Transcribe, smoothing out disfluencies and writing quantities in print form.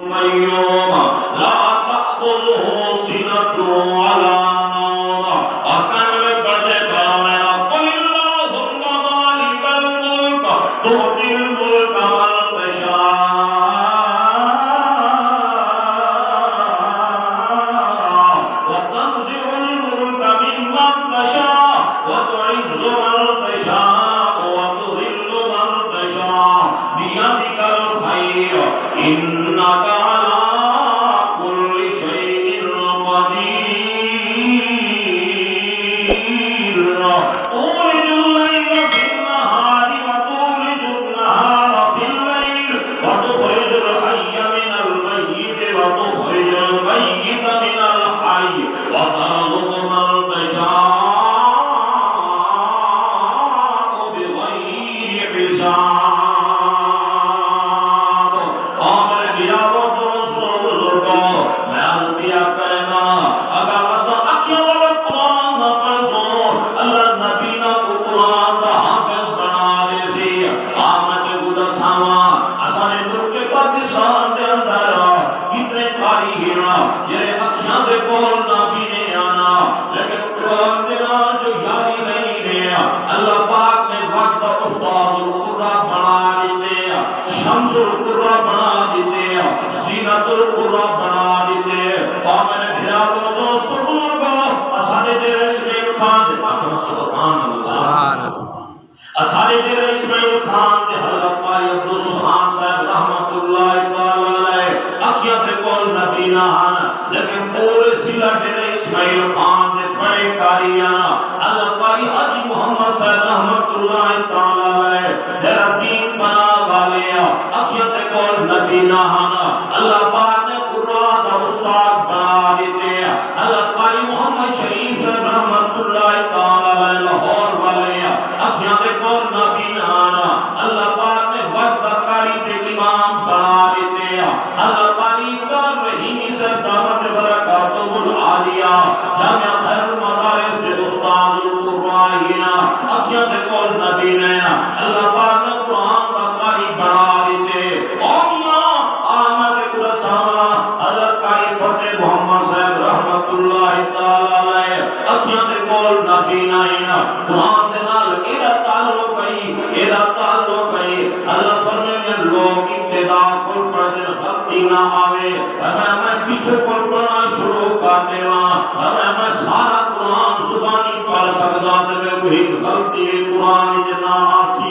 القيوم لا تأخذه سنة ولا نوم وكان بدء قائلا قل اللهم مالك الملك تؤتي الملك من تشاء وتنزع الملك ممن تشاء وتعز من تشاء وتذل من تشاء بيدك الخير إنك على كل شيء قدير تولج الليل في النهار وتولج النهار في الليل وتخرج الحي من الميت وتخرج الميت من الحي وترزق من تشاء بغير حساب अल्लाह पाक ने वक्त उस्तादुल कुर्रा बना दिते, शम्सुल कुर्रा बना दिते, ज़ीनतुल कुर्रा बना दिते। और मैंने भिरावो दोस्तों बुजुर्गो असाने तेरे इस्माइल खान दे आपका सुभान अल्लाह असाने तेरे इस्माइल खान दे हज़रत कारी अब्दुल सुभान साहब रहमतुल्लाह तआला अलैह अखियां दे कोल नबी ना हन लेकिन पूरे सिला तेरे इस्माइल खान दे बड़े कारियाना अल्लाह कारी हाजी मोहम्मद साहब रहमतुल्लाह तआला अलैह तेरा दीन बना वाले अखियां दे कोल नबी ना हन अल्लाह पाक ने कुरान दा उस्ताद बना दिते अल्लाह कारी मोहम्मद शरीफ साहब रहमतुल्लाह तआला अलैह लाहौर वाले अखियां दे कोल नबी ना हन अल्लाह पाक ने वक्त कारी ते इमाम बना दिते अल्लाह कारी दा रहीमी से दावत बरकातुल आलिया जामिया खैरुल मदारिस दे उस्तादुल कुराइना अखियां दे कोल नबी ने अल्लाह पाक ने कुरान दा कारी बना दिते औलिया आमद कुलसामा अल्लाह कारी फतेह मोहम्मद साहब रहमतुल्लाह तआला अलैह अखियां दे कोल नबी ने कुरान दे नाल एदा ताल्लुक है अल्लाह फरमाने लोग इब्तिदा को पढ़ते गलती ना आवे मैं पीछे को पढ़ना शुरू कर देवा मैं सारा कुरान जुबानी पढ़ सकदा ते मैं कोई गलती कुरान च ना आसी